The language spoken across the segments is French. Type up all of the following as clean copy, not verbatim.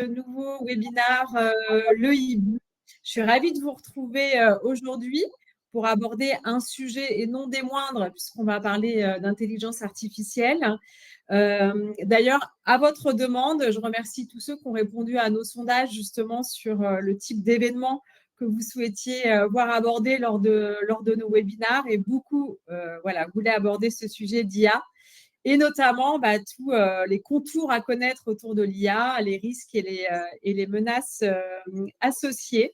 Nouveau webinaire, le hibou. Je suis ravie de vous retrouver aujourd'hui pour aborder un sujet et non des moindres, puisqu'on va parler d'intelligence artificielle. D'ailleurs, à votre demande, je remercie tous ceux qui ont répondu à nos sondages justement sur le type d'événement que vous souhaitiez voir abordé lors de nos webinaires. Et beaucoup voulaient aborder ce sujet d'IA et notamment tous les contours à connaître autour de l'IA, les risques et les menaces associées.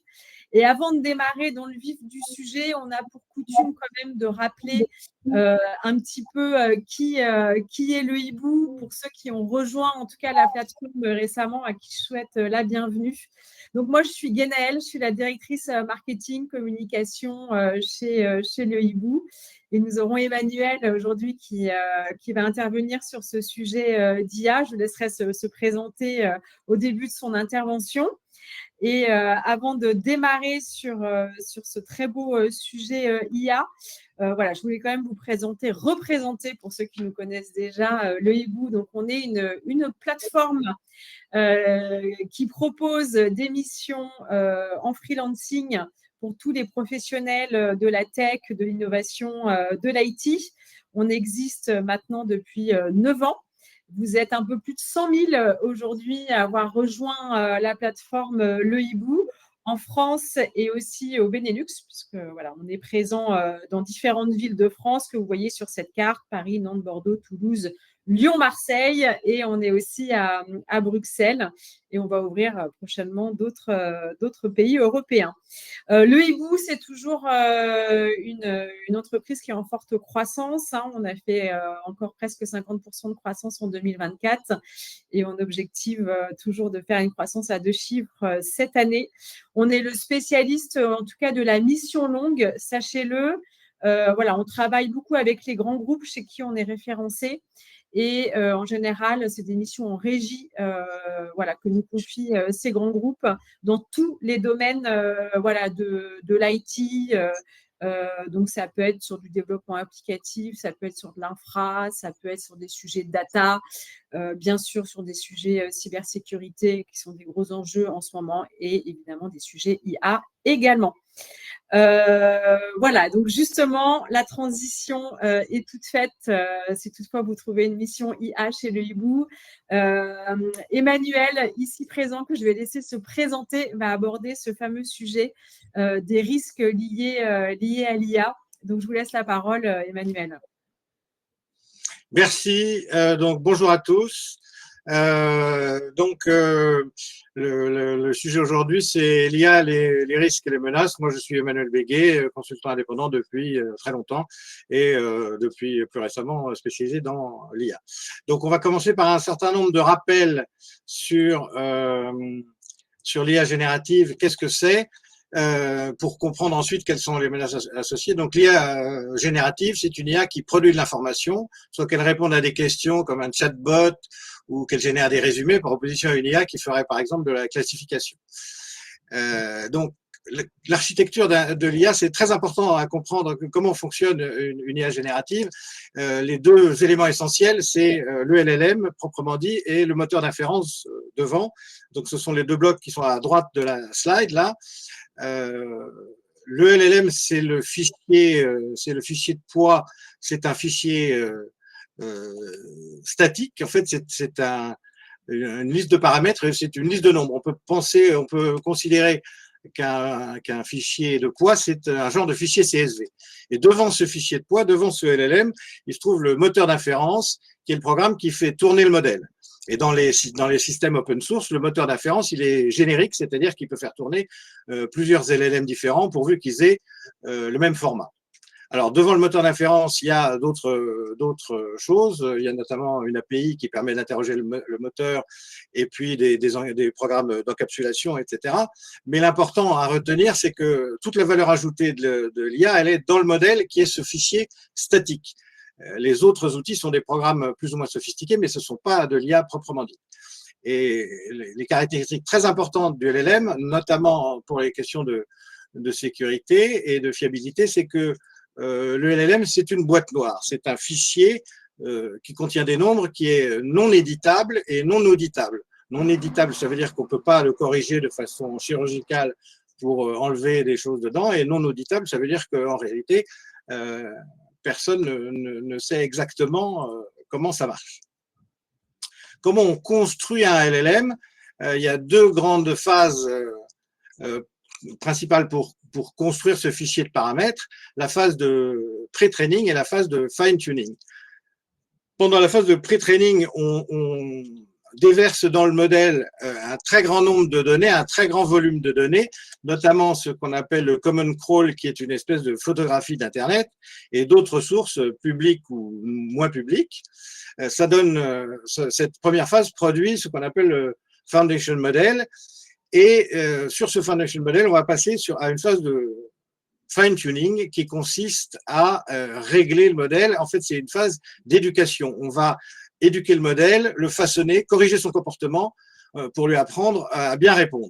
Et avant de démarrer dans le vif du sujet, on a pour coutume quand même de rappeler un petit peu qui est le hibou pour ceux qui ont rejoint en tout cas la plateforme récemment, à qui je souhaite la bienvenue. Donc moi, je suis Guénaëlle, je suis la directrice marketing communication chez le hibou. Et nous aurons Emmanuel aujourd'hui qui va intervenir sur ce sujet d'IA. Je laisserai se présenter au début de son intervention. Et avant de démarrer sur ce très beau sujet IA, je voulais quand même vous représenter pour ceux qui nous connaissent déjà, le hibou. Donc, on est une plateforme qui propose des missions en freelancing pour tous les professionnels de la tech, de l'innovation, de l'IT. On existe maintenant depuis 9 ans. Vous êtes un peu plus de 100 000 aujourd'hui à avoir rejoint la plateforme Le Hibou en France et aussi au Benelux, puisque on est présent dans différentes villes de France que vous voyez sur cette carte: Paris, Nantes, Bordeaux, Toulouse, Lyon, Marseille, et on est aussi à Bruxelles, et on va ouvrir prochainement d'autres pays européens. Le hibou, c'est toujours une entreprise qui est en forte croissance. On a fait encore presque 50% de croissance en 2024 et on objective toujours de faire une croissance à 2 chiffres cette année. On est le spécialiste, en tout cas, de la mission longue, sachez-le. On travaille beaucoup avec les grands groupes chez qui on est référencé. Et en général, c'est des missions en régie que nous confient ces grands groupes dans tous les domaines de l'IT. Donc, ça peut être sur du développement applicatif, ça peut être sur de l'infra, ça peut être sur des sujets de data, bien sûr sur des sujets cybersécurité qui sont des gros enjeux en ce moment, et évidemment des sujets IA également. Donc justement, la transition est toute faite. Si toutefois vous trouvez une mission IA chez le hibou, Emmanuel, ici présent, que je vais laisser se présenter, va aborder ce fameux sujet des risques liés à l'IA. Donc je vous laisse la parole, Emmanuel. Merci. Donc bonjour à tous. Le sujet aujourd'hui, c'est l'IA, les risques et les menaces. Moi, je suis Emmanuel Béguet, consultant indépendant depuis très longtemps et depuis plus récemment spécialisé dans l'IA. Donc, on va commencer par un certain nombre de rappels sur l'IA générative. Qu'est-ce que c'est? Pour comprendre ensuite quelles sont les menaces associées. Donc l'IA générative, c'est une IA qui produit de l'information, soit qu'elle réponde à des questions comme un chatbot ou qu'elle génère des résumés, par opposition à une IA qui ferait par exemple de la classification. Donc l'architecture de l'IA, c'est très important à comprendre comment fonctionne une IA générative. Les deux éléments essentiels, c'est le LLM proprement dit et le moteur d'inférence devant. Donc ce sont les deux blocs qui sont à droite de la slide là. Le LLM, c'est le fichier de poids, c'est un fichier statique. En fait, c'est une liste de paramètres, c'est une liste de nombres. On peut considérer qu'un fichier de poids, c'est un genre de fichier CSV. Et devant ce fichier de poids, devant ce LLM, il se trouve le moteur d'inférence, qui est le programme qui fait tourner le modèle. Et dans les systèmes open source, le moteur d'inférence, il est générique, c'est-à-dire qu'il peut faire tourner plusieurs LLM différents pourvu qu'ils aient le même format. Alors, devant le moteur d'inférence, il y a d'autres choses. Il y a notamment une API qui permet d'interroger le moteur et puis des programmes d'encapsulation, etc. Mais l'important à retenir, c'est que toute la valeur ajoutée de l'IA, elle est dans le modèle qui est ce fichier statique. Les autres outils sont des programmes plus ou moins sophistiqués, mais ce ne sont pas de l'IA proprement dit. Et les caractéristiques très importantes du LLM, notamment pour les questions de sécurité et de fiabilité, c'est que le LLM, c'est une boîte noire. C'est un fichier qui contient des nombres qui est non éditable et non auditable. Non éditable, ça veut dire qu'on ne peut pas le corriger de façon chirurgicale pour enlever des choses dedans. Et non auditable, ça veut dire qu'en réalité, personne ne sait exactement comment ça marche. Comment on construit un LLM? Il y a deux grandes phases principales pour construire ce fichier de paramètres, la phase de pré-training et la phase de fine-tuning. Pendant la phase de pré-training, on déverse dans le modèle un très grand nombre de données, un très grand volume de données, notamment ce qu'on appelle le Common Crawl, qui est une espèce de photographie d'Internet, et d'autres sources publiques ou moins publiques. Ça donne, cette première phase produit ce qu'on appelle le Foundation Model, et sur ce Foundation Model, on va passer à une phase de fine-tuning qui consiste à régler le modèle. En fait, c'est une phase d'éducation. On va éduquer le modèle, le façonner, corriger son comportement pour lui apprendre à bien répondre.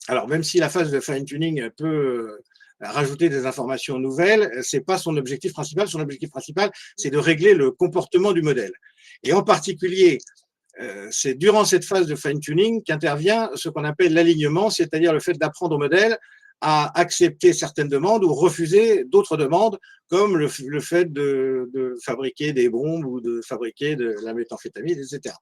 Alors, même si la phase de fine-tuning peut rajouter des informations nouvelles, ce n'est pas son objectif principal. Son objectif principal, c'est de régler le comportement du modèle. Et en particulier, c'est durant cette phase de fine-tuning qu'intervient ce qu'on appelle l'alignement, c'est-à-dire le fait d'apprendre au modèle à accepter certaines demandes ou refuser d'autres demandes, comme le fait de fabriquer des bombes ou de fabriquer de la méthamphétamine, etc.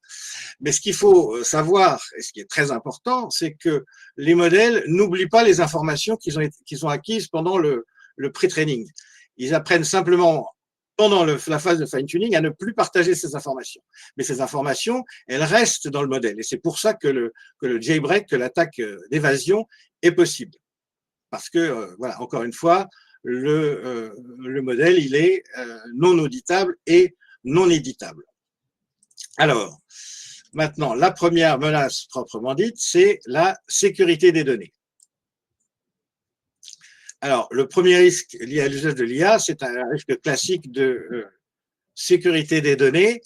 Mais ce qu'il faut savoir, et ce qui est très important, c'est que les modèles n'oublient pas les informations qu'ils ont acquises pendant le pré-training. Ils apprennent simplement pendant la phase de fine-tuning à ne plus partager ces informations. Mais ces informations, elles restent dans le modèle. Et c'est pour ça que le jailbreak, que l'attaque d'évasion est possible. Parce que, voilà, encore une fois, le modèle, il est non auditable et non éditable. Alors, maintenant, la première menace proprement dite, c'est la sécurité des données. Alors, le premier risque lié à l'usage de l'IA, c'est un risque classique de sécurité des données.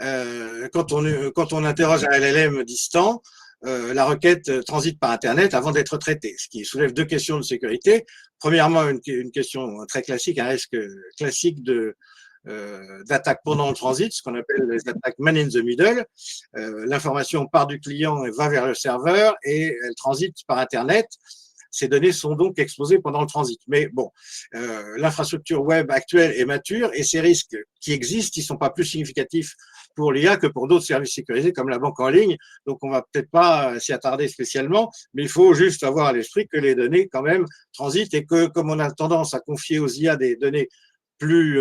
Quand on interroge un LLM distant, la requête transite par Internet avant d'être traitée, ce qui soulève deux questions de sécurité. Premièrement, une question très classique, un risque classique d'attaque pendant le transit, ce qu'on appelle les attaques man in the middle. L'information part du client et va vers le serveur et elle transite par Internet. Ces données sont donc exposées pendant le transit. Mais bon, l'infrastructure web actuelle est mature et ces risques qui existent, ils ne sont pas plus significatifs pour l'IA que pour d'autres services sécurisés comme la banque en ligne. Donc, on ne va peut-être pas s'y attarder spécialement, mais il faut juste avoir à l'esprit que les données, quand même, transitent et que, comme on a tendance à confier aux IA des données plus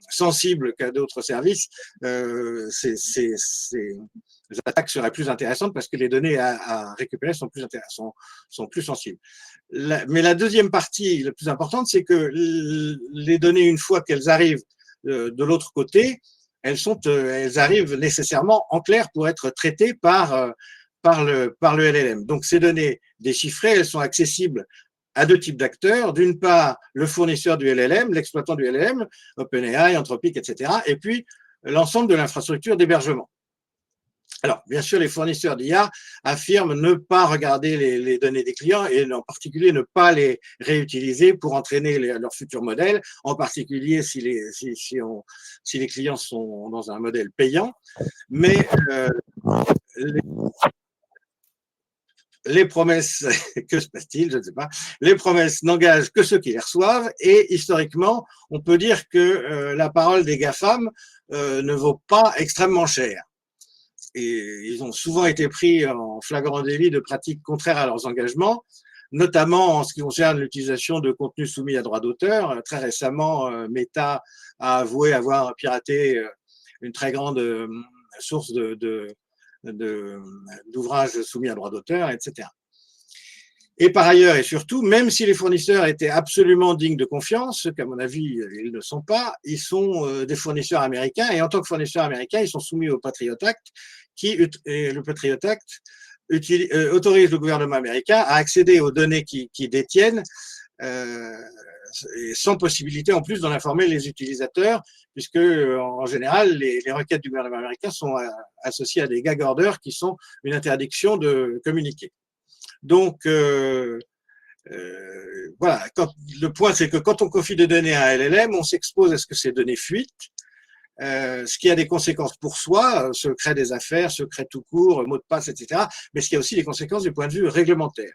sensibles qu'à d'autres services, ces attaques seraient plus intéressantes parce que les données à récupérer sont plus sensibles. Mais la deuxième partie, la plus importante, c'est que les données, une fois qu'elles arrivent de l'autre côté, elles arrivent nécessairement en clair pour être traitées par le LLM. Donc, ces données déchiffrées, elles sont accessibles à deux types d'acteurs. D'une part, le fournisseur du LLM, l'exploitant du LLM, OpenAI, Anthropic, etc. Et puis, l'ensemble de l'infrastructure d'hébergement. Alors, bien sûr, les fournisseurs d'IA affirment ne pas regarder les données des clients et en particulier ne pas les réutiliser pour entraîner leurs futurs modèles, en particulier si les clients sont dans un modèle payant. Mais les promesses, que se passe-t-il? Je ne sais pas. Les promesses n'engagent que ceux qui les reçoivent et historiquement, on peut dire que la parole des GAFAM ne vaut pas extrêmement cher. Et ils ont souvent été pris en flagrant délit de pratiques contraires à leurs engagements, notamment en ce qui concerne l'utilisation de contenus soumis à droit d'auteur. Très récemment, Meta a avoué avoir piraté une très grande source d'ouvrages soumis à droit d'auteur, etc. Et par ailleurs et surtout, même si les fournisseurs étaient absolument dignes de confiance, ce qu'à mon avis, ils ne sont pas, ils sont des fournisseurs américains et en tant que fournisseurs américains, ils sont soumis au Patriot Act et le Patriot Act autorise le gouvernement américain à accéder aux données qu'ils détiennent sans possibilité en plus d'en informer les utilisateurs, puisque en général, les requêtes du gouvernement américain sont associées à des gag orders qui sont une interdiction de communiquer. Donc, voilà, le point, c'est que quand on confie des données à un LLM, on s'expose à ce que ces données fuitent. ce qui a des conséquences pour soi, secret des affaires, secret tout court, mot de passe, etc., mais ce qui a aussi des conséquences du point de vue réglementaire.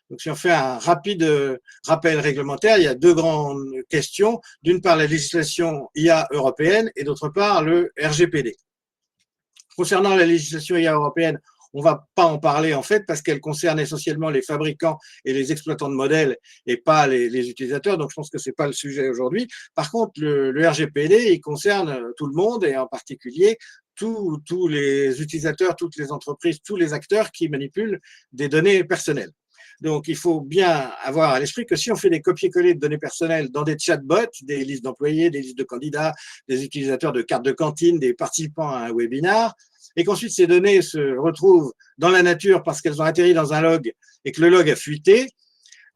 Donc, si on fait un rapide rappel réglementaire, il y a deux grandes questions. D'une part, la législation IA européenne et d'autre part, le RGPD. Concernant la législation IA européenne, on ne va pas en parler en fait parce qu'elle concerne essentiellement les fabricants et les exploitants de modèles et pas les utilisateurs. Donc, je pense que ce n'est pas le sujet aujourd'hui. Par contre, le RGPD, il concerne tout le monde et en particulier tous les utilisateurs, toutes les entreprises, tous les acteurs qui manipulent des données personnelles. Donc, il faut bien avoir à l'esprit que si on fait des copier-coller de données personnelles dans des chatbots, des listes d'employés, des listes de candidats, des utilisateurs de cartes de cantine, des participants à un webinar, et qu'ensuite ces données se retrouvent dans la nature parce qu'elles ont atterri dans un log et que le log a fuité,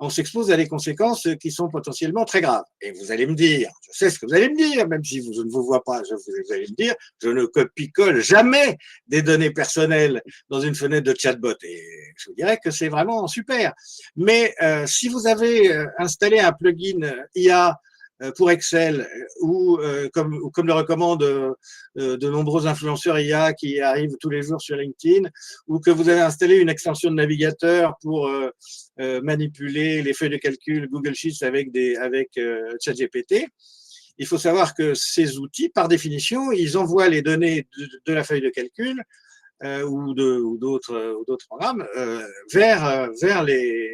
on s'expose à des conséquences qui sont potentiellement très graves. Et vous allez me dire, je sais ce que vous allez me dire, même si je ne vous vois pas, vous allez me dire, je ne copie-colle jamais des données personnelles dans une fenêtre de chatbot. Et je vous dirais que c'est vraiment super. Mais si vous avez installé un plugin IA pour Excel ou comme le recommandent de nombreux influenceurs IA qui arrivent tous les jours sur LinkedIn, ou que vous avez installé une extension de navigateur pour manipuler les feuilles de calcul Google Sheets avec ChatGPT. Il faut savoir que ces outils, par définition, ils envoient les données de la feuille de calcul ou d'autres programmes vers les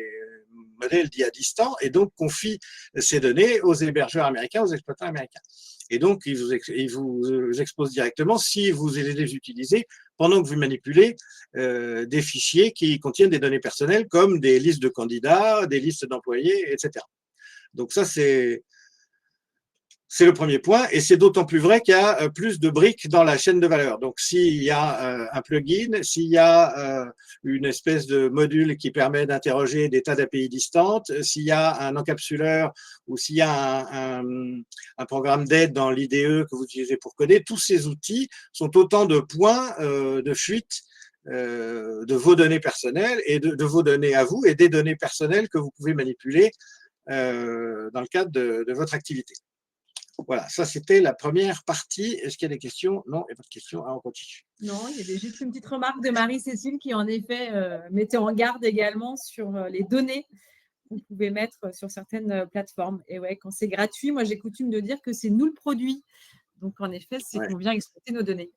modèles d'IA distants et donc confient ces données aux hébergeurs américains, aux exploitants américains. Et donc, ils vous exposent directement si vous les utilisez pendant que vous manipulez des fichiers qui contiennent des données personnelles comme des listes de candidats, des listes d'employés, etc. Donc ça, c'est le premier point, et c'est d'autant plus vrai qu'il y a plus de briques dans la chaîne de valeur. Donc, s'il y a un plugin, s'il y a une espèce de module qui permet d'interroger des tas d'API distantes, s'il y a un encapsuleur ou s'il y a un programme d'aide dans l'IDE que vous utilisez pour coder, tous ces outils sont autant de points de fuite de vos données personnelles et de vos données à vous et des données personnelles que vous pouvez manipuler dans le cadre de votre activité. Voilà, ça c'était la première partie. Est-ce qu'il y a des questions? Non, il n'y a pas de questions. Ah, on continue. Non, il y avait juste une petite remarque de Marie-Cécile qui en effet mettait en garde également sur les données que vous pouvez mettre sur certaines plateformes. Et ouais, quand c'est gratuit, moi j'ai coutume de dire que c'est nous le produit. Donc en effet, c'est qu'on vient exploiter nos données.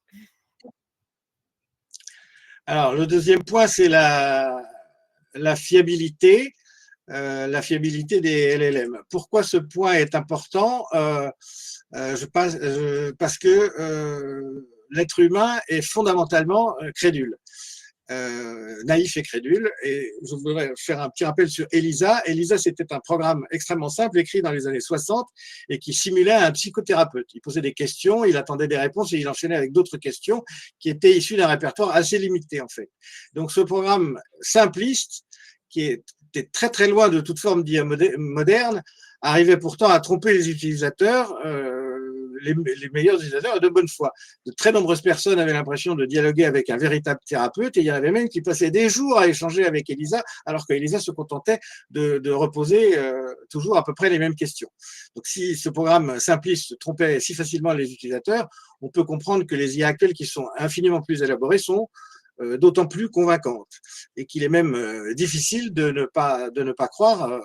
Alors, le deuxième point, c'est la fiabilité. La fiabilité des LLM. Pourquoi ce point est important? Parce que l'être humain est fondamentalement crédule, naïf et crédule. Et je voudrais faire un petit rappel sur ELISA. ELISA, c'était un programme extrêmement simple écrit dans les années 60 et qui simulait un psychothérapeute. Il posait des questions, il attendait des réponses et il enchaînait avec d'autres questions qui étaient issues d'un répertoire assez limité en fait. Donc ce programme simpliste qui était très très loin de toute forme d'IA moderne, arrivait pourtant à tromper les utilisateurs, les meilleurs utilisateurs de bonne foi. De très nombreuses personnes avaient l'impression de dialoguer avec un véritable thérapeute et il y en avait même qui passaient des jours à échanger avec Elisa, alors qu'Elisa se contentait de reposer toujours à peu près les mêmes questions. Donc si ce programme simpliste trompait si facilement les utilisateurs, on peut comprendre que les IA actuelles qui sont infiniment plus élaborées sont d'autant plus convaincante et qu'il est même difficile de ne pas croire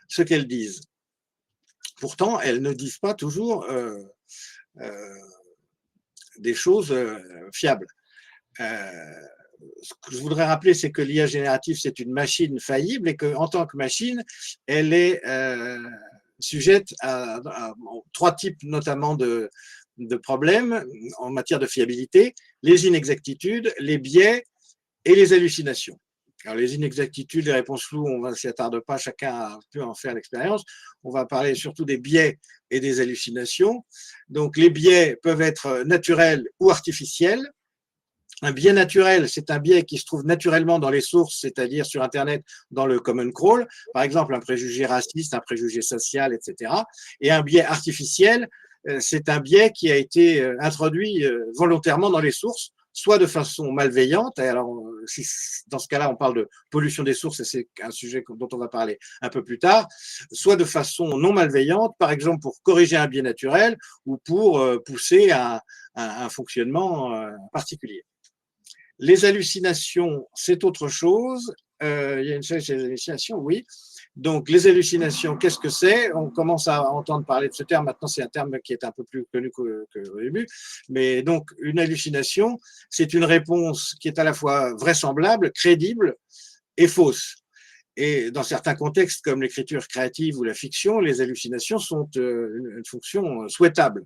ce qu'elles disent. Pourtant, elles ne disent pas toujours des choses fiables. Ce que je voudrais rappeler, c'est que l'IA générative, c'est une machine faillible et qu'en tant que machine, elle est sujette à trois types notamment de problèmes en matière de fiabilité, les inexactitudes, les biais et les hallucinations. Alors, les inexactitudes, les réponses floues, on ne s'y attarde pas, chacun peut en faire l'expérience. On va parler surtout des biais et des hallucinations. Donc, les biais peuvent être naturels ou artificiels. Un biais naturel, c'est un biais qui se trouve naturellement dans les sources, c'est-à-dire sur Internet, dans le common crawl, par exemple un préjugé raciste, un préjugé social, etc. Et un biais artificiel, c'est un biais qui a été introduit volontairement dans les sources, soit de façon malveillante, et alors dans ce cas-là, on parle de pollution des sources, et c'est un sujet dont on va parler un peu plus tard, soit de façon non malveillante, par exemple pour corriger un biais naturel ou pour pousser un fonctionnement particulier. Les hallucinations, c'est autre chose. Il y a une chose chez les hallucinations, oui. Donc, les hallucinations, qu'est-ce que c'est? On commence à entendre parler de ce terme. Maintenant, c'est un terme qui est un peu plus connu qu'au début. Mais donc, une hallucination, c'est une réponse qui est à la fois vraisemblable, crédible et fausse. Et dans certains contextes, comme l'écriture créative ou la fiction, les hallucinations sont une fonction souhaitable.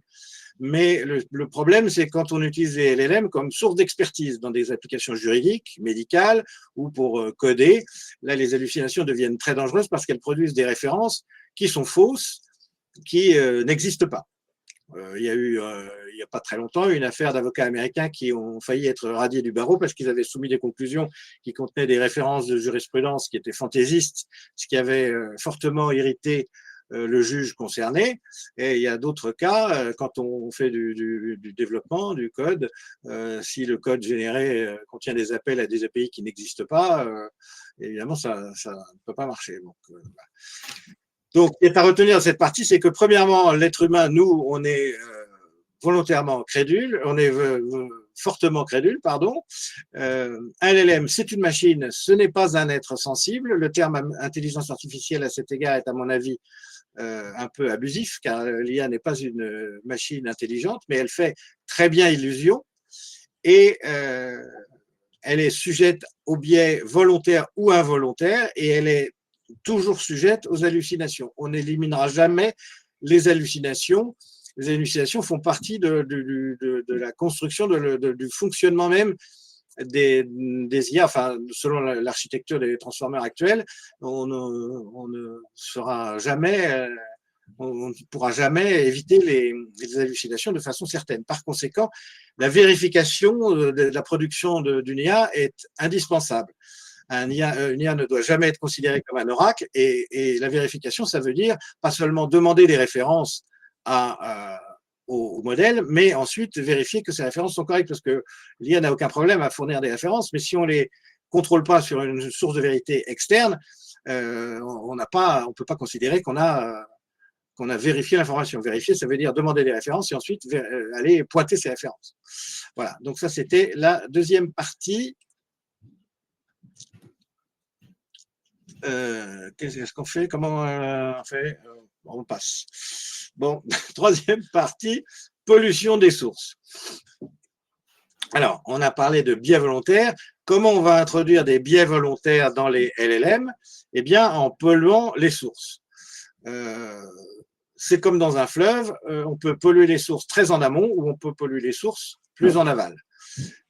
Mais le problème, c'est quand on utilise les LLM comme source d'expertise dans des applications juridiques, médicales ou pour coder. Là, les hallucinations deviennent très dangereuses parce qu'elles produisent des références qui sont fausses, qui n'existent pas. Il y a eu, il n'y a pas très longtemps, une affaire d'avocats américains qui ont failli être radiés du barreau parce qu'ils avaient soumis des conclusions qui contenaient des références de jurisprudence qui étaient fantaisistes, ce qui avait fortement irrité le juge concerné. Et il y a d'autres cas, quand on fait du développement, du code, si le code généré contient des appels à des API qui n'existent pas, évidemment, ça ne peut pas marcher. Donc, ce qui est à retenir dans cette partie, c'est que premièrement, l'être humain, nous, on est volontairement crédule, on est fortement crédule, pardon. Un LLM, c'est une machine, ce n'est pas un être sensible. Le terme intelligence artificielle à cet égard est, à mon avis, un peu abusif, car l'IA n'est pas une machine intelligente, mais elle fait très bien illusion et elle est sujette aux biais volontaires ou involontaires et elle est toujours sujette aux hallucinations. On n'éliminera jamais les hallucinations. Les hallucinations font partie de la construction, du fonctionnement même des IA, enfin, selon l'architecture des transformers actuels, on ne sera jamais, on ne pourra jamais éviter les hallucinations de façon certaine. Par conséquent, la vérification de la production d'une IA est indispensable. Une IA ne doit jamais être considérée comme un oracle et la vérification, ça veut dire pas seulement demander des références au modèle, mais ensuite vérifier que ces références sont correctes parce que l'IA n'a aucun problème à fournir des références, mais si on ne les contrôle pas sur une source de vérité externe, on ne peut pas considérer qu'on a vérifié l'information. Vérifier, ça veut dire demander des références et ensuite aller pointer ces références. Voilà, donc ça c'était la deuxième partie. Qu'est-ce qu'on fait? Comment on fait? On passe. Bon, troisième partie, pollution des sources. Alors, on a parlé de biais volontaires. Comment on va introduire des biais volontaires dans les LLM? Eh bien, en polluant les sources. C'est comme dans un fleuve, on peut polluer les sources très en amont ou on peut polluer les sources plus en aval.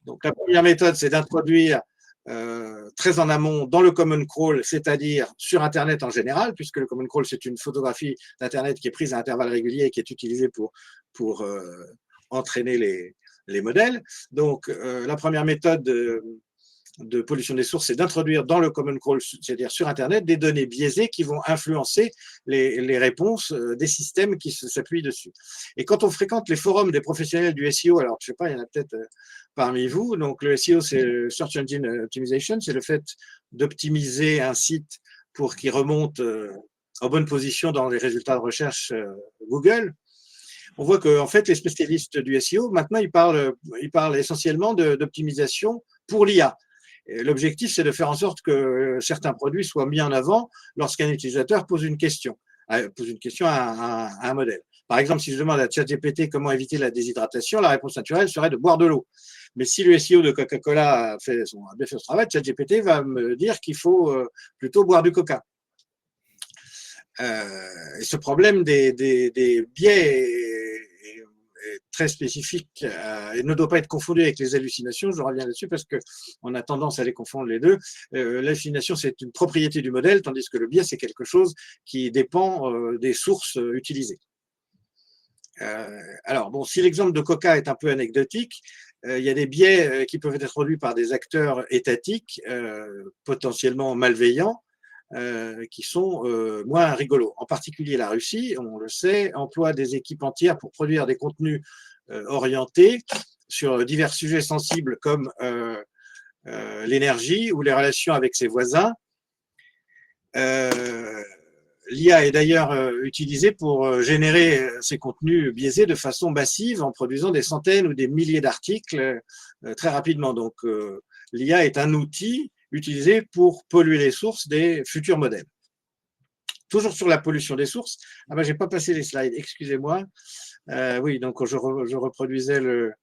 Donc, la première méthode, c'est d'introduire très en amont dans le common crawl, c'est-à-dire sur Internet en général, puisque le common crawl, c'est une photographie d'Internet qui est prise à intervalles réguliers et qui est utilisée pour entraîner les modèles. Donc, la première méthode de pollution des sources, c'est d'introduire dans le common crawl, c'est-à-dire sur Internet, des données biaisées qui vont influencer les réponses des systèmes qui s'appuient dessus. Et quand on fréquente les forums des professionnels du SEO, alors je ne sais pas, il y en a peut-être parmi vous, donc le SEO, c'est le Search Engine Optimization, c'est le fait d'optimiser un site pour qu'il remonte en bonne position dans les résultats de recherche Google. On voit qu'en fait, les spécialistes du SEO, maintenant, ils parlent essentiellement d'optimisation pour l'IA. L'objectif, c'est de faire en sorte que certains produits soient mis en avant lorsqu'un utilisateur pose une question à un modèle. Par exemple, si je demande à ChatGPT comment éviter la déshydratation, la réponse naturelle serait de boire de l'eau. Mais si le SEO de Coca-Cola a bien fait son travail, ChatGPT va me dire qu'il faut plutôt boire du coca. Et ce problème des biais est très spécifique et ne doit pas être confondu avec les hallucinations. Je reviens là-dessus parce qu'on a tendance à les confondre les deux. L'hallucination, c'est une propriété du modèle, tandis que le biais, c'est quelque chose qui dépend des sources utilisées. Alors, bon, si l'exemple de Coca est un peu anecdotique, il y a des biais qui peuvent être introduits par des acteurs étatiques potentiellement malveillants, qui sont moins rigolos. En particulier la Russie, on le sait, emploie des équipes entières pour produire des contenus orientés sur divers sujets sensibles comme l'énergie ou les relations avec ses voisins. L'IA est d'ailleurs utilisée pour générer ces contenus biaisés de façon massive en produisant des centaines ou des milliers d'articles très rapidement. Donc, l'IA est un outil utilisé pour polluer les sources des futurs modèles. Toujours sur la pollution des sources. Ah ben, j'ai pas passé les slides, excusez-moi. Oui, donc je reproduisais le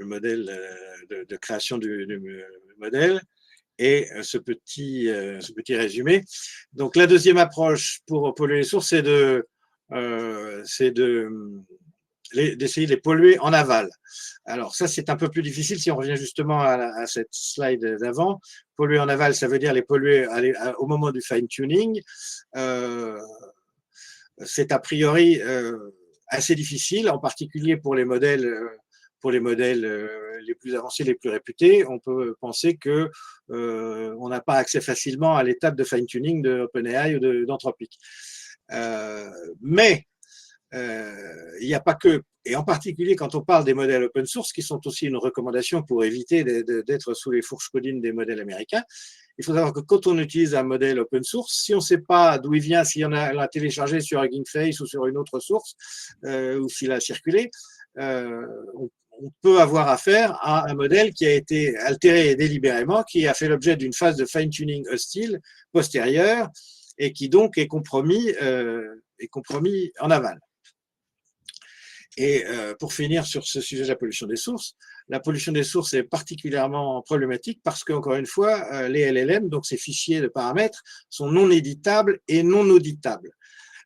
modèle de création du modèle et ce petit résumé. Donc, la deuxième approche pour polluer les sources, c'est d'essayer de les polluer en aval. Alors, ça, c'est un peu plus difficile si on revient justement à cette slide d'avant. Polluer en aval, ça veut dire les polluer au moment du fine-tuning. C'est a priori assez difficile, en particulier pour les modèles les plus avancés, les plus réputés. On peut penser que on n'a pas accès facilement à l'étape de fine-tuning de OpenAI ou d'Anthropic. Mais il n'y a pas que, et en particulier quand on parle des modèles open source, qui sont aussi une recommandation pour éviter d'être sous les fourches codines des modèles américains, il faut savoir que quand on utilise un modèle open source, si on ne sait pas d'où il vient, s'il l'a téléchargé sur Hugging Face ou sur une autre source, ou s'il a circulé, on peut avoir affaire à un modèle qui a été altéré délibérément, qui a fait l'objet d'une phase de fine-tuning hostile postérieure et qui donc est compromis en aval. Et pour finir sur ce sujet de la pollution des sources est particulièrement problématique parce qu'encore une fois, les LLM, donc ces fichiers de paramètres, sont non éditables et non auditables.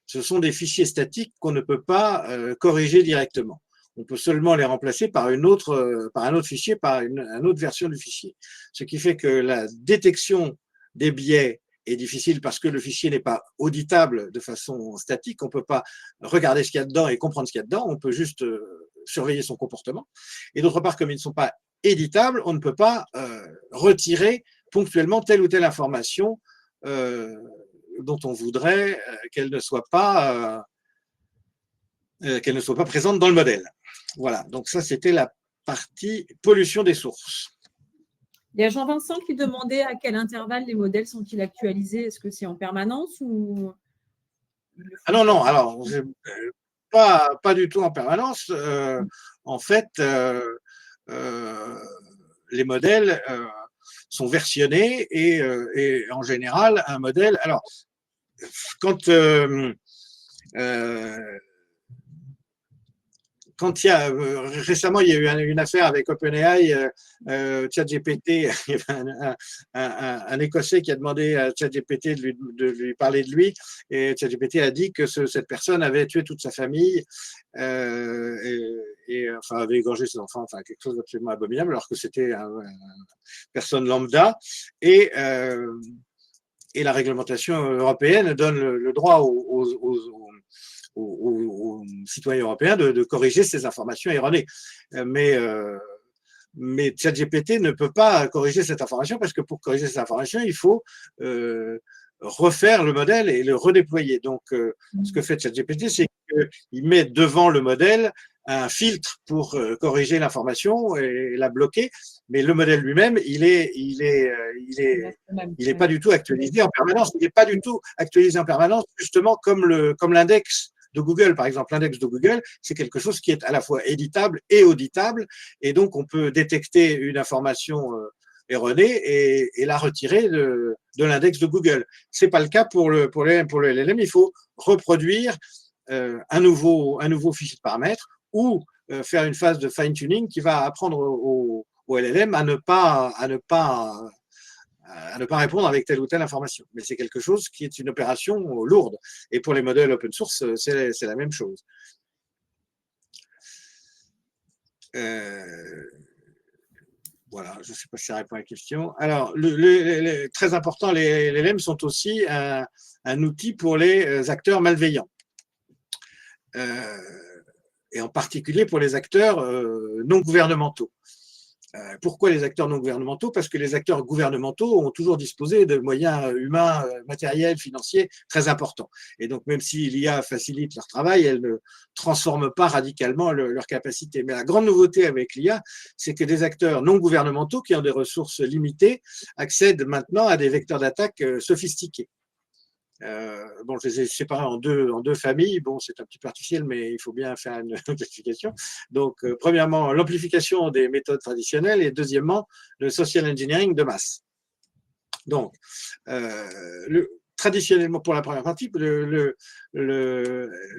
Ce sont des fichiers statiques qu'on ne peut pas corriger directement. On peut seulement les remplacer par un autre fichier, par une autre version du fichier. Ce qui fait que la détection des biais est difficile parce que le fichier n'est pas auditable de façon statique. On ne peut pas regarder ce qu'il y a dedans et comprendre ce qu'il y a dedans. On peut juste surveiller son comportement. Et d'autre part, comme ils ne sont pas éditables, on ne peut pas retirer ponctuellement telle ou telle information dont on voudrait qu'elle ne soit pas présente dans le modèle. Voilà, donc ça c'était la partie pollution des sources. Il y a Jean-Vincent qui demandait à quel intervalle les modèles sont-ils actualisés. Est-ce que c'est en permanence ou… Ah non, non, alors pas du tout en permanence. En fait, les modèles sont versionnés et en général, un modèle… Alors, quand il y a récemment, il y a eu une affaire avec OpenAI, ChatGPT, il y avait un Écossais qui a demandé à ChatGPT de lui parler de lui, et ChatGPT a dit que cette personne avait tué toute sa famille et enfin avait égorgé ses enfants, enfin quelque chose d'absolument abominable, alors que c'était une personne lambda. Et la réglementation européenne donne le droit aux citoyens européens de corriger ces informations erronées. Mais ChatGPT ne peut pas corriger cette information parce que pour corriger cette information, il faut refaire le modèle et le redéployer. Donc, ce que fait ChatGPT, c'est qu'il met devant le modèle un filtre pour corriger l'information et la bloquer, mais le modèle lui-même, il est pas du tout actualisé en permanence. Il n'est pas du tout actualisé en permanence, justement comme l'index de Google, par exemple. L'index de Google, c'est quelque chose qui est à la fois éditable et auditable, et donc on peut détecter une information erronée et la retirer de l'index de Google. C'est pas le cas pour le LLM. Il faut reproduire un nouveau fichier de paramètres ou faire une phase de fine-tuning qui va apprendre au LLM à ne pas répondre avec telle ou telle information. Mais c'est quelque chose qui est une opération lourde. Et pour les modèles open source, c'est la même chose. Voilà, je ne sais pas si ça répond à la question. Alors, très important, les LLM sont aussi un outil pour les acteurs malveillants. Et en particulier pour les acteurs non gouvernementaux. Pourquoi les acteurs non gouvernementaux? Parce que les acteurs gouvernementaux ont toujours disposé de moyens humains, matériels, financiers très importants. Et donc, même si l'IA facilite leur travail, elle ne transforme pas radicalement leur capacité. Mais la grande nouveauté avec l'IA, c'est que des acteurs non gouvernementaux qui ont des ressources limitées accèdent maintenant à des vecteurs d'attaque sophistiqués. Bon, je les ai séparés en deux familles. Bon, c'est un petit peu artificiel, mais il faut bien faire une classification. Donc, premièrement, l'amplification des méthodes traditionnelles et deuxièmement, le social engineering de masse. Donc, traditionnellement, pour la première partie, le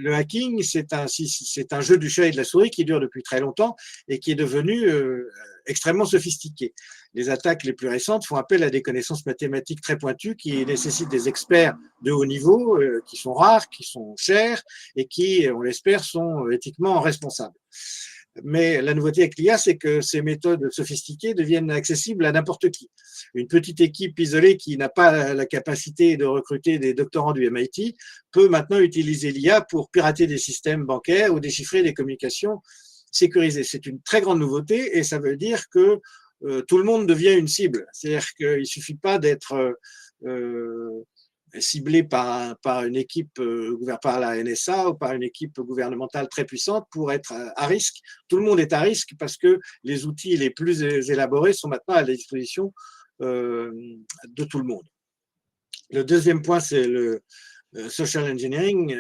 hacking, c'est un jeu du chat et de la souris qui dure depuis très longtemps et qui est devenu extrêmement sophistiqué. Les attaques les plus récentes font appel à des connaissances mathématiques très pointues qui nécessitent des experts de haut niveau, qui sont rares, qui sont chers et qui, on l'espère, sont éthiquement responsables. Mais la nouveauté avec l'IA, c'est que ces méthodes sophistiquées deviennent accessibles à n'importe qui. Une petite équipe isolée qui n'a pas la capacité de recruter des doctorants du MIT peut maintenant utiliser l'IA pour pirater des systèmes bancaires ou déchiffrer des communications sécurisées. C'est une très grande nouveauté et ça veut dire que tout le monde devient une cible. C'est-à-dire qu'il ne suffit pas d'être ciblé par une équipe, par la NSA ou par une équipe gouvernementale très puissante pour être à risque. Tout le monde est à risque parce que les outils les plus élaborés sont maintenant à la disposition de tout le monde. Le deuxième point, c'est le social engineering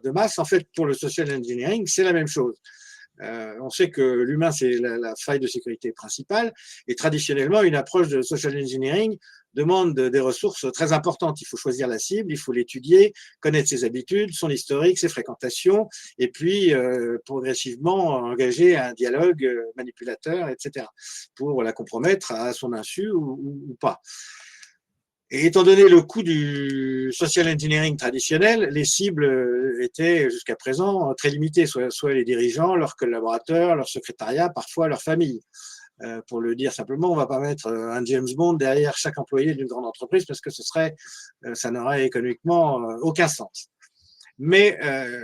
de masse. En fait, pour le social engineering, c'est la même chose. On sait que l'humain, c'est la faille de sécurité principale et traditionnellement, une approche de social engineering demande des ressources très importantes. Il faut choisir la cible, il faut l'étudier, connaître ses habitudes, son historique, ses fréquentations et puis progressivement engager un dialogue manipulateur, etc. pour la compromettre à son insu ou pas. Et étant donné le coût du social engineering traditionnel, les cibles étaient jusqu'à présent très limitées, soit les dirigeants, leurs collaborateurs, leur secrétariat, parfois leur famille. Pour le dire simplement, on ne va pas mettre un James Bond derrière chaque employé d'une grande entreprise parce que ça n'aurait économiquement aucun sens. Mais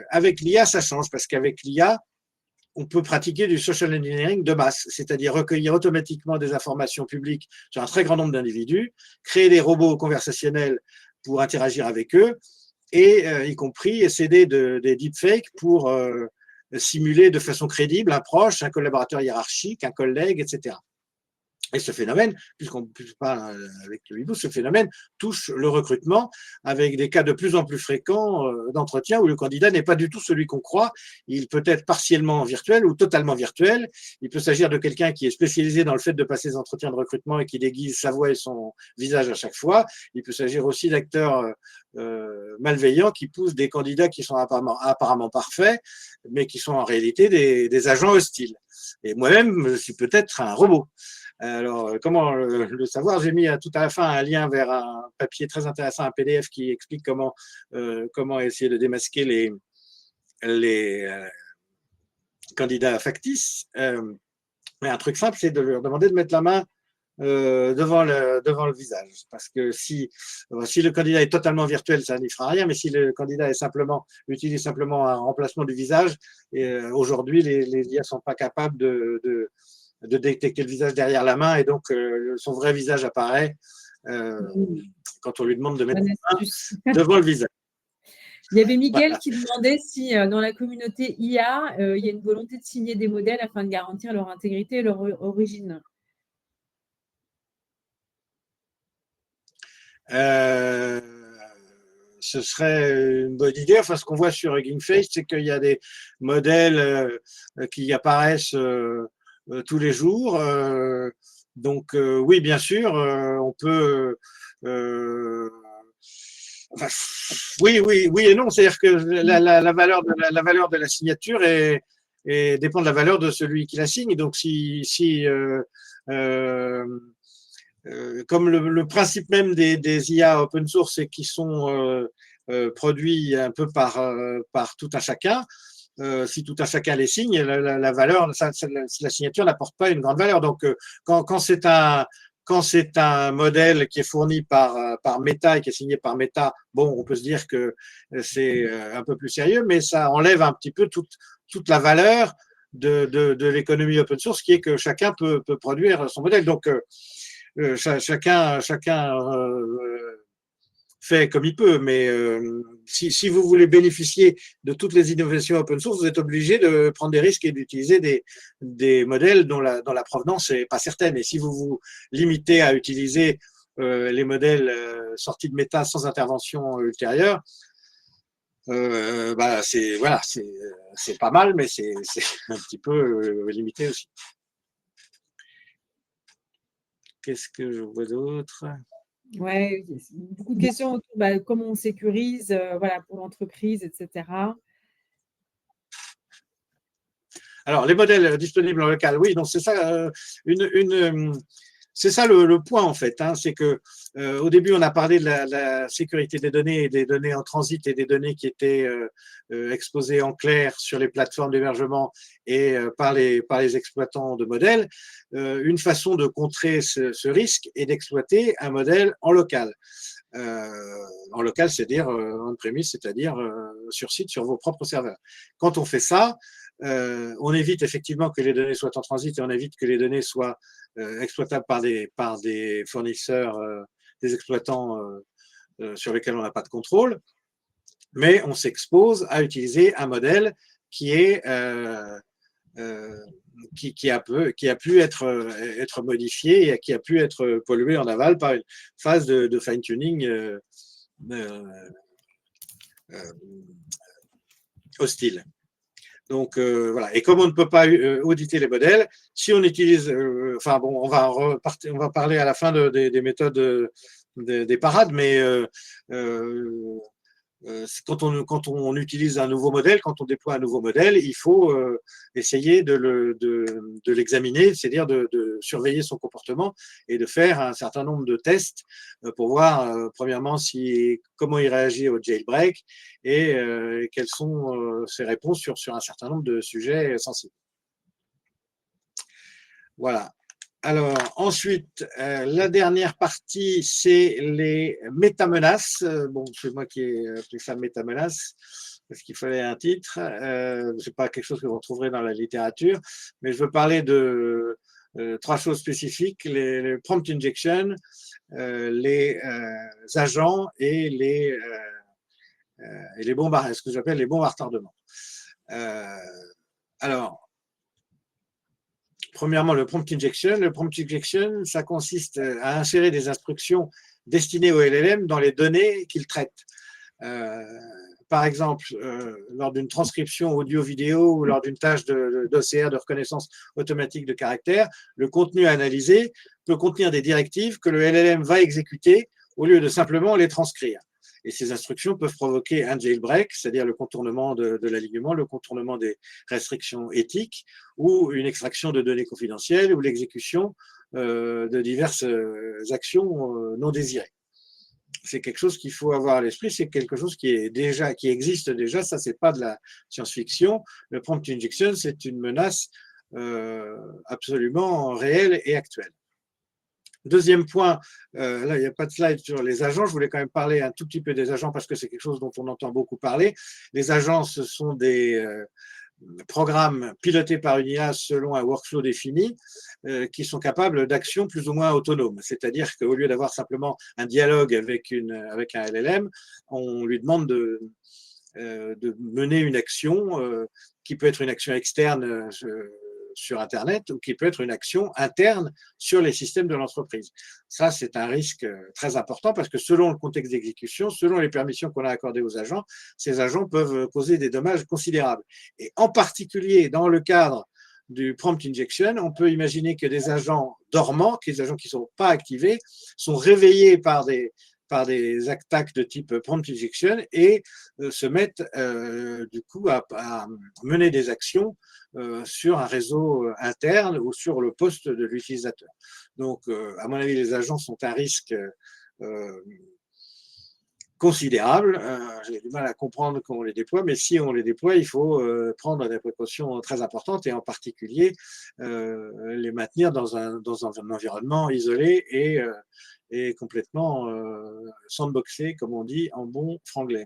avec l'IA, ça change parce qu'avec l'IA, on peut pratiquer du social engineering de masse, c'est-à-dire recueillir automatiquement des informations publiques sur un très grand nombre d'individus, créer des robots conversationnels pour interagir avec eux, et y compris s'aider des deepfakes pour simuler de façon crédible un proche, un collaborateur hiérarchique, un collègue, etc. Et ce phénomène, puisqu'on parle avec le hibou, ce phénomène touche le recrutement avec des cas de plus en plus fréquents d'entretien où le candidat n'est pas du tout celui qu'on croit. Il peut être partiellement virtuel ou totalement virtuel. Il peut s'agir de quelqu'un qui est spécialisé dans le fait de passer des entretiens de recrutement et qui déguise sa voix et son visage à chaque fois. Il peut s'agir aussi d'acteurs malveillants qui poussent des candidats qui sont apparemment parfaits, mais qui sont en réalité des agents hostiles. Et moi-même, je suis peut-être un robot. Alors, comment le savoir? J'ai mis tout à la fin un lien vers un papier très intéressant, un PDF qui explique comment essayer de démasquer les candidats factices. Mais un truc simple, c'est de leur demander de mettre la main devant le visage. Parce que si le candidat est totalement virtuel, ça n'y fera rien, mais si le candidat utilise simplement un remplacement du visage, aujourd'hui, les IA ne sont pas capables de détecter le visage derrière la main et donc son vrai visage apparaît quand on lui demande de mettre la main devant le visage. Il y avait Miguel qui demandait si dans la communauté IA, il y a une volonté de signer des modèles afin de garantir leur intégrité et leur origine. Ce serait une bonne idée. Enfin, ce qu'on voit sur Hugging Face, c'est qu'il y a des modèles qui apparaissent tous les jours. Donc, oui, bien sûr, on peut. Enfin, oui et non. C'est-à-dire que la valeur de la signature dépend de la valeur de celui qui la signe. Donc, comme le principe même des IA open source, c'est qu'ils sont produits un peu par tout un chacun. Si tout un chacun les signe, la valeur, la signature n'apporte pas une grande valeur. Donc, quand c'est un modèle qui est fourni par Meta et qui est signé par Meta, bon, on peut se dire que c'est un peu plus sérieux, mais ça enlève un petit peu toute la valeur de l'économie open source, qui est que chacun peut produire son modèle. Donc, chacun fait comme il peut, mais si vous voulez bénéficier de toutes les innovations open source, vous êtes obligé de prendre des risques et d'utiliser des modèles dont la provenance n'est pas certaine. Et si vous vous limitez à utiliser les modèles sortis de Meta sans intervention ultérieure, c'est pas mal, mais c'est un petit peu limité aussi. Qu'est-ce que je vois d'autre? Ouais, beaucoup de questions autour comment on sécurise voilà, pour l'entreprise, etc. Alors, les modèles disponibles en local, oui, donc c'est ça, c'est ça le point en fait. Hein, c'est que au début, on a parlé de la sécurité des données et des données en transit et des données qui étaient exposées en clair sur les plateformes d'hébergement et par les exploitants de modèles. Une façon de contrer ce risque est d'exploiter un modèle en local. En local, c'est-à-dire on-premise, c'est-à-dire sur site, sur vos propres serveurs. Quand on fait ça, on évite effectivement que les données soient en transit et on évite que les données soient exploitables par des fournisseurs, des exploitants sur lesquels on n'a pas de contrôle, mais on s'expose à utiliser un modèle qui est qui a pu être modifié et qui a pu être pollué en aval par une phase de fine-tuning hostile. Donc voilà. Et comme on ne peut pas auditer les modèles, si on utilise, on va parler à la fin des méthodes des parades, mais quand on utilise un nouveau modèle, quand on déploie un nouveau modèle, il faut essayer de l'examiner, c'est-à-dire de surveiller son comportement et de faire un certain nombre de tests pour voir, premièrement, comment il réagit au jailbreak et quelles sont ses réponses sur un certain nombre de sujets sensibles. Voilà. Alors, ensuite, la dernière partie, c'est les métamenaces. Bon, c'est moi qui ai appelé ça métamenaces parce qu'il fallait un titre. Ce n'est pas quelque chose que vous retrouverez dans la littérature, mais je veux parler de trois choses spécifiques, les prompt injection, les agents et les bombes, ce que j'appelle les bombes à retardement. Alors, premièrement, le prompt injection. Le prompt injection, ça consiste à insérer des instructions destinées au LLM dans les données qu'il traite. Par exemple, lors d'une transcription audio-vidéo ou lors d'une tâche d'OCR, de reconnaissance automatique de caractères, le contenu analysé peut contenir des directives que le LLM va exécuter au lieu de simplement les transcrire. Et ces instructions peuvent provoquer un jailbreak, c'est-à-dire le contournement de l'alignement, le contournement des restrictions éthiques, ou une extraction de données confidentielles, ou l'exécution de diverses actions non désirées. C'est quelque chose qu'il faut avoir à l'esprit, c'est quelque chose qui existe déjà, ça c'est pas de la science-fiction. Le prompt injection, c'est une menace absolument réelle et actuelle. Deuxième point, là, il n'y a pas de slide sur les agents. Je voulais quand même parler un tout petit peu des agents parce que c'est quelque chose dont on entend beaucoup parler. Les agents, ce sont des programmes pilotés par une IA selon un workflow défini qui sont capables d'actions plus ou moins autonomes. C'est-à-dire qu'au lieu d'avoir simplement un dialogue avec un LLM, on lui demande de mener une action qui peut être une action externe sur Internet ou qui peut être une action interne sur les systèmes de l'entreprise. Ça, c'est un risque très important parce que selon le contexte d'exécution, selon les permissions qu'on a accordées aux agents, ces agents peuvent causer des dommages considérables. Et en particulier, dans le cadre du prompt injection, on peut imaginer que des agents dormants, que des agents qui ne sont pas activés, sont réveillés par des attaques de type prompt injection et se mettent du coup à mener des actions sur un réseau interne ou sur le poste de l'utilisateur. Donc, à mon avis, les agents sont un risque considérable. J'ai du mal à comprendre comment on les déploie, mais si on les déploie, il faut prendre des précautions très importantes et en particulier les maintenir dans un environnement isolé et complètement sandboxé, comme on dit en bon franglais.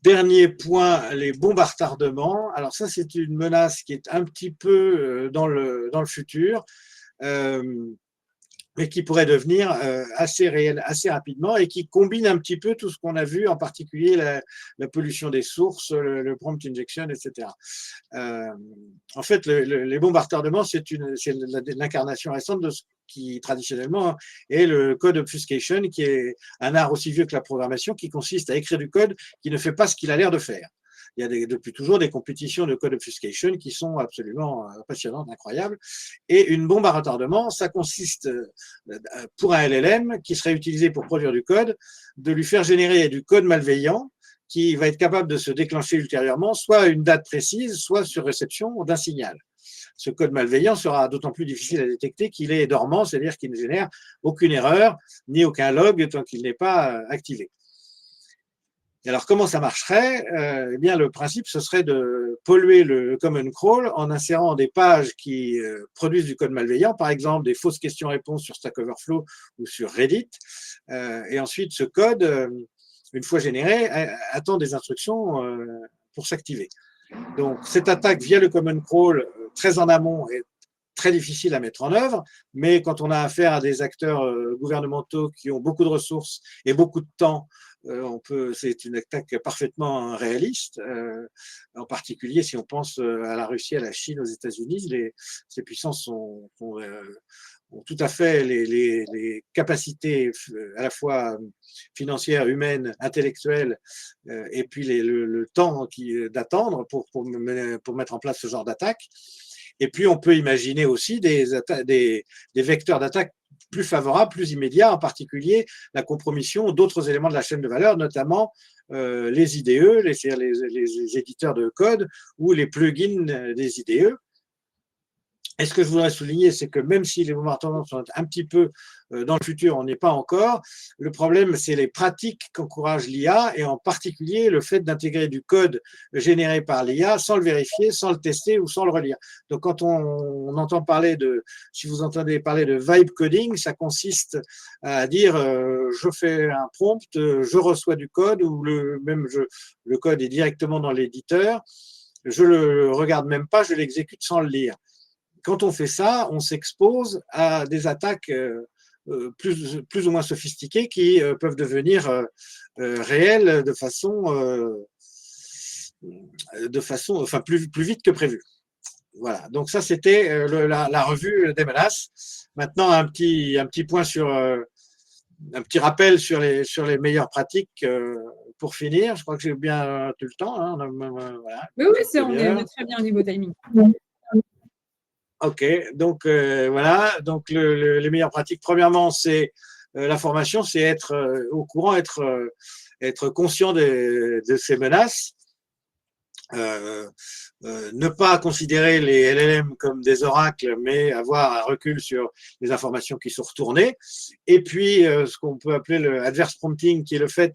Dernier point, les bombes à retardement. Alors ça, c'est une menace qui est un petit peu dans le futur. Mais qui pourrait devenir assez réel assez rapidement et qui combine un petit peu tout ce qu'on a vu, en particulier la pollution des sources, le prompt injection, etc. En fait, les bombes à retardement, c'est l'incarnation récente de ce qui traditionnellement est le code obfuscation, qui est un art aussi vieux que la programmation, qui consiste à écrire du code qui ne fait pas ce qu'il a l'air de faire. Il y a depuis toujours des compétitions de code obfuscation qui sont absolument passionnantes, incroyables. Et une bombe à retardement, ça consiste, pour un LLM qui serait utilisé pour produire du code, de lui faire générer du code malveillant qui va être capable de se déclencher ultérieurement, soit à une date précise, soit sur réception d'un signal. Ce code malveillant sera d'autant plus difficile à détecter qu'il est dormant, c'est-à-dire qu'il ne génère aucune erreur ni aucun log tant qu'il n'est pas activé. Et alors, comment ça marcherait? Eh bien, le principe, ce serait de polluer le common crawl en insérant des pages qui produisent du code malveillant, par exemple des fausses questions-réponses sur Stack Overflow ou sur Reddit. Et ensuite, ce code, une fois généré, attend des instructions pour s'activer. Donc, cette attaque via le common crawl, très en amont, est très difficile à mettre en œuvre, mais quand on a affaire à des acteurs gouvernementaux qui ont beaucoup de ressources et beaucoup de temps, c'est une attaque parfaitement réaliste, en particulier si on pense à la Russie, à la Chine, aux États-Unis. Ces puissances ont tout à fait les capacités à la fois financières, humaines, intellectuelles, et puis le temps d'attendre pour mettre en place ce genre d'attaque. Et puis, on peut imaginer aussi des vecteurs d'attaque plus favorables, plus immédiats, en particulier la compromission d'autres éléments de la chaîne de valeur, notamment les IDE, les éditeurs de code ou les plugins des IDE. Et ce que je voudrais souligner, c'est que même si les mouvements à tendance sont un petit peu dans le futur, on n'est pas encore. Le problème, c'est les pratiques qu'encourage l'IA et en particulier le fait d'intégrer du code généré par l'IA sans le vérifier, sans le tester ou sans le relire. Donc, quand on entend parler si vous entendez parler de vibe coding, ça consiste à dire je fais un prompt, je reçois du code ou le code est directement dans l'éditeur, je le regarde même pas, je l'exécute sans le lire. Quand on fait ça, on s'expose à des attaques plus ou moins sophistiquées qui peuvent devenir réelles de façon enfin plus vite que prévu. Voilà. Donc ça, c'était la revue des menaces. Maintenant, un petit point un petit rappel sur les meilleures pratiques pour finir. Je crois que j'ai bien tout le temps. Hein. Voilà. Oui, on est très bien au niveau timing. Ok, donc voilà, donc les meilleures pratiques, premièrement, c'est la formation, c'est être au courant, être conscient de ces menaces, ne pas considérer les LLM comme des oracles, mais avoir un recul sur les informations qui sont retournées, et puis ce qu'on peut appeler le adverse prompting, qui est le fait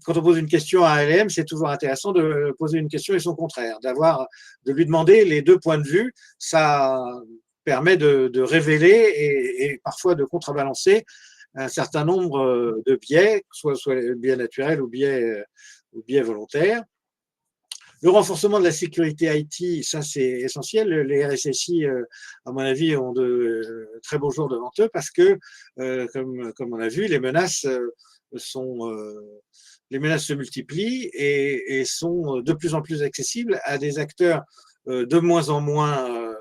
quand on pose une question à un LLM, c'est toujours intéressant de poser une question et son contraire, de lui demander les deux points de vue. Ça permet de révéler et parfois de contrebalancer un certain nombre de biais, soit biais naturels ou biais volontaires. Le renforcement de la sécurité IT, ça c'est essentiel. Les RSSI, à mon avis, ont de très beaux jours devant eux parce que, comme on a vu, les menaces se multiplient et sont de plus en plus accessibles à des acteurs de moins en moins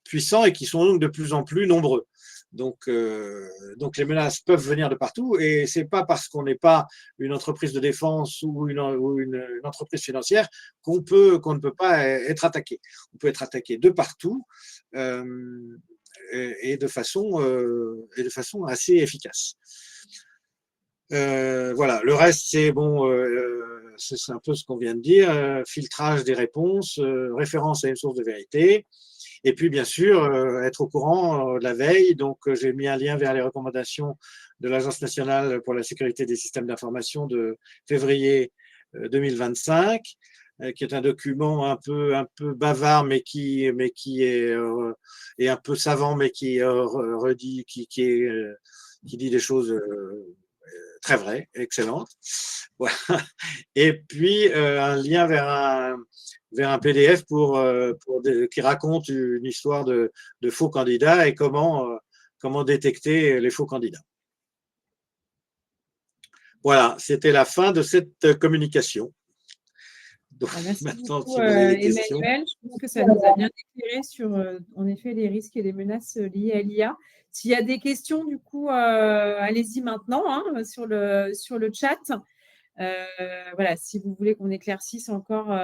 puissants et qui sont donc de plus en plus nombreux. Donc les menaces peuvent venir de partout et c'est pas parce qu'on n'est pas une entreprise de défense ou une entreprise financière qu'on ne peut pas être attaqué. On peut être attaqué de partout et de façon assez efficace. Voilà, le reste, c'est c'est un peu ce qu'on vient de dire, filtrage des réponses, référence à une source de vérité, et puis bien sûr, être au courant de la veille. Donc, j'ai mis un lien vers les recommandations de l'Agence nationale pour la sécurité des systèmes d'information de février 2025, qui est un document un peu bavard, mais qui est un peu savant, mais qui dit des choses très vraie, excellente. Voilà. Et puis un lien vers un PDF qui raconte une histoire de faux candidats et comment détecter les faux candidats. Voilà, c'était la fin de cette communication. Donc, Merci maintenant, beaucoup, si vous avez des questions. Emmanuel. Je pense que ça nous a bien éclairé sur, en effet, les risques et les menaces liées à l'IA. S'il y a des questions, du coup, allez-y maintenant hein, sur le chat. Voilà, si vous voulez qu'on éclaircisse encore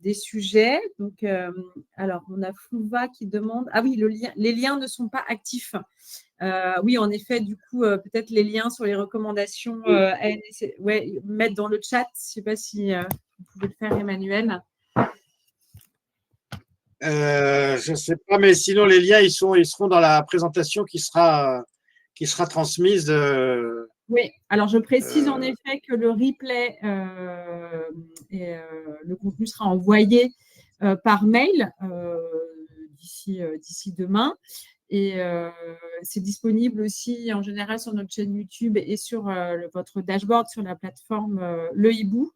des sujets. Donc, alors, on a Flouva qui demande… Ah oui, les liens ne sont pas actifs. Oui, en effet, du coup, peut-être les liens sur les recommandations, mettre dans le chat. Je ne sais pas si vous pouvez le faire, Emmanuel. Je ne sais pas, mais sinon les liens ils seront dans la présentation qui sera transmise. Oui, alors je précise en effet que le replay et le contenu sera envoyé par mail d'ici demain. Et c'est disponible aussi en général sur notre chaîne YouTube et sur votre dashboard sur la plateforme Le Hibou.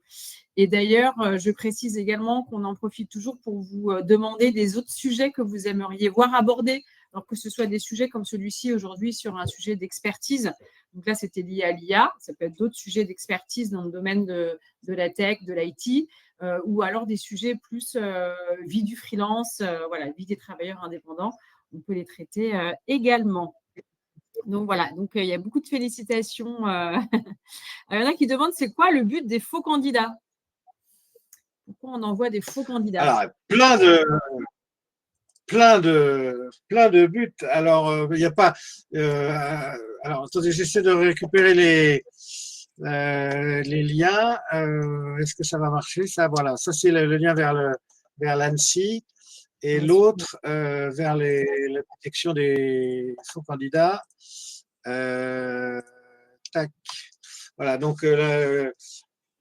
Et d'ailleurs, je précise également qu'on en profite toujours pour vous demander des autres sujets que vous aimeriez voir abordés, alors que ce soit des sujets comme celui-ci aujourd'hui sur un sujet d'expertise. Donc là, c'était lié à l'IA. Ça peut être d'autres sujets d'expertise dans le domaine de la tech, de l'IT, ou alors des sujets plus vie du freelance, voilà, vie des travailleurs indépendants. On peut les traiter également. Donc voilà, donc il y a beaucoup de félicitations. Il y en a qui demandent c'est quoi le but des faux candidats? Pourquoi on envoie des faux candidats? Alors, plein de buts. Alors, il n'y a pas. Alors, attendez, j'essaie de récupérer les liens. Est-ce que ça va marcher? Ça, voilà. Ça, c'est le lien vers l'ANSSI. Et l'autre vers la protection des faux candidats. Tac. Voilà, donc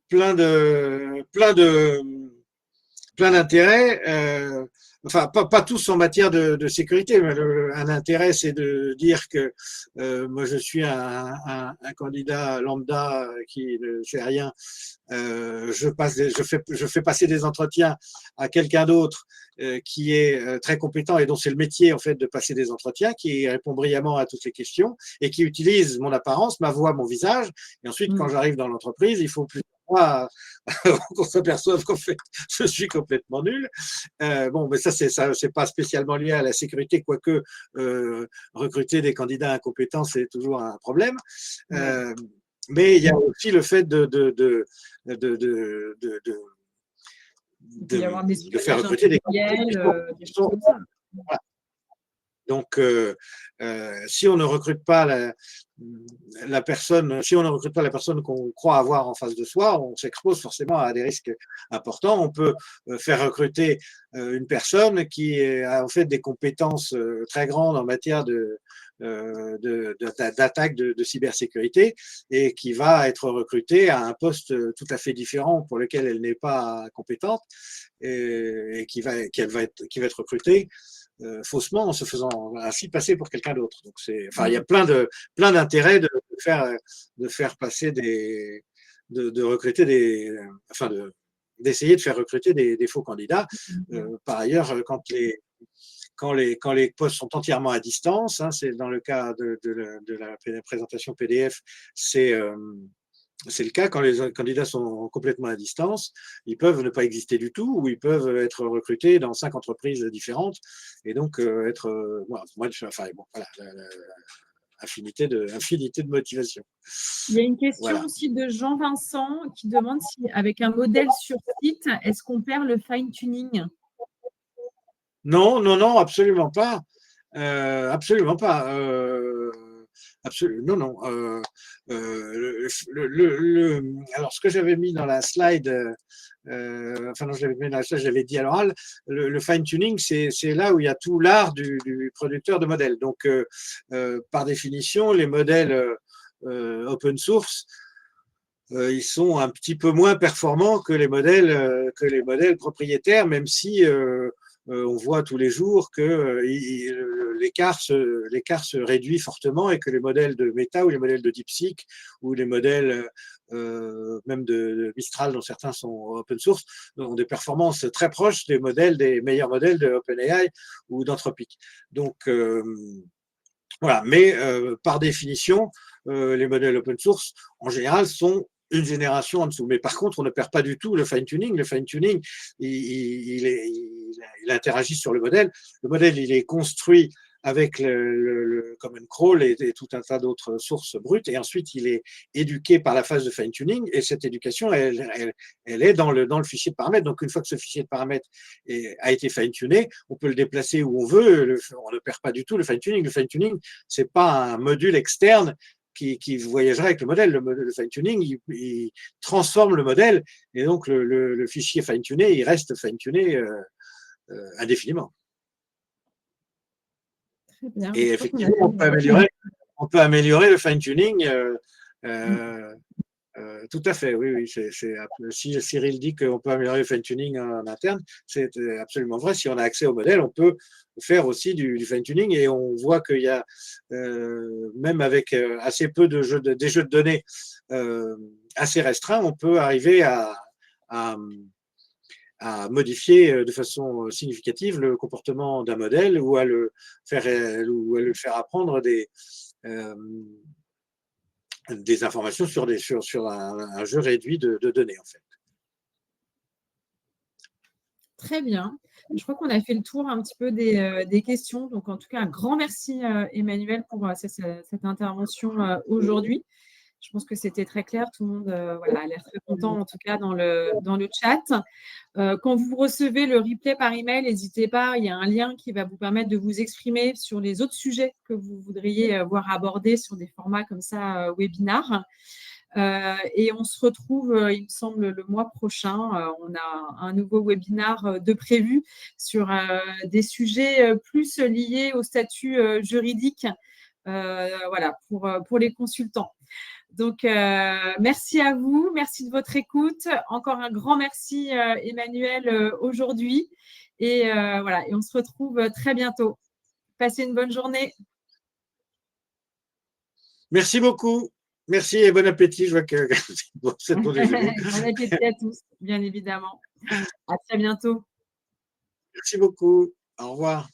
plein d'intérêts. Enfin, pas tous en matière de sécurité, mais un intérêt, c'est de dire que moi, je suis un candidat lambda qui ne fait rien. Je fais passer des entretiens à quelqu'un d'autre qui est très compétent et dont c'est le métier en fait de passer des entretiens, qui répond brillamment à toutes les questions et qui utilise mon apparence, ma voix, mon visage. Et ensuite, quand j'arrive dans l'entreprise, il faut plus moi qu'on s'aperçoive qu'en fait je suis complètement nul. Bon, mais ça c'est pas spécialement lié à la sécurité, quoique recruter des candidats incompétents c'est toujours un problème. Mais il y a aussi le fait de faire recruter des candidats qui sont, voilà. Donc, si on ne recrute pas la personne, si on ne recrute pas la personne qu'on croit avoir en face de soi, on s'expose forcément à des risques importants. On peut faire recruter une personne qui a en fait des compétences très grandes en matière d'attaque de cybersécurité et qui va être recrutée à un poste tout à fait différent pour lequel elle n'est pas compétente et qui va être recrutée faussement en se faisant ainsi passer pour quelqu'un d'autre. Donc il y a plein d'intérêts de faire passer de recruter d'essayer de faire recruter des faux candidats. Par ailleurs, quand les postes sont entièrement à distance, hein, c'est dans le cas de la présentation PDF, c'est le cas quand les candidats sont complètement à distance. Ils peuvent ne pas exister du tout ou ils peuvent être recrutés dans 5 entreprises différentes et donc infinité de motivation. Il y a une question aussi de Jean-Vincent qui demande si, avec un modèle sur site, est-ce qu'on perd le fine-tuning? Non, absolument pas. Absolument pas. Non. Alors, ce que j'avais mis dans la slide, j'avais dit à l'oral, le fine-tuning, c'est là où il y a tout l'art du producteur de modèles. Donc, par définition, les modèles open source, ils sont un petit peu moins performants que les modèles propriétaires, même si on voit tous les jours que l'écart se réduit fortement et que les modèles de Meta ou les modèles de DeepSeek ou les modèles même de Mistral, dont certains sont open source, ont des performances très proches des meilleurs modèles de OpenAI ou d'Anthropic. Donc, voilà. Mais par définition, les modèles open source, en général, sont une génération en dessous. Mais par contre, on ne perd pas du tout le fine-tuning. Le fine-tuning, il interagit sur le modèle. Le modèle, il est construit avec le Common Crawl et tout un tas d'autres sources brutes. Et ensuite, il est éduqué par la phase de fine-tuning. Et cette éducation, elle est dans le fichier de paramètres. Donc, une fois que ce fichier de paramètres a été fine-tuné, on peut le déplacer où on veut. On ne perd pas du tout le fine-tuning. Le fine-tuning, ce n'est pas un module externe qui voyagerait avec le modèle. Le fine-tuning, il transforme le modèle. Et donc, le fichier fine-tuné, il reste fine-tuné indéfiniment. Très bien. Et effectivement, on peut améliorer le fine-tuning. Tout à fait, oui. Si Cyril dit qu'on peut améliorer le fine-tuning en interne, c'est absolument vrai. Si on a accès au modèle, on peut faire aussi du fine-tuning et on voit qu'il y a, même avec assez peu des jeux de données assez restreints, on peut arriver à modifier de façon significative le comportement d'un modèle ou à le faire apprendre des informations sur un jeu réduit de données, en fait. Très bien. Je crois qu'on a fait le tour un petit peu des questions. Donc, en tout cas, un grand merci, Emmanuel, pour cette intervention aujourd'hui. Je pense que c'était très clair. Tout le monde a l'air très content, en tout cas, dans le chat. Quand vous recevez le replay par email, n'hésitez pas. Il y a un lien qui va vous permettre de vous exprimer sur les autres sujets que vous voudriez voir abordés sur des formats comme ça, webinaires. Et on se retrouve, il me semble, le mois prochain. On a un nouveau webinaire de prévu sur des sujets plus liés au statut juridique, pour les consultants. Donc, merci à vous, merci de votre écoute. Encore un grand merci, Emmanuel, aujourd'hui. Et on se retrouve très bientôt. Passez une bonne journée. Merci beaucoup. Merci et bon appétit. Je vois que c'est bon déjeuner. Bon appétit à tous, bien évidemment. À très bientôt. Merci beaucoup. Au revoir.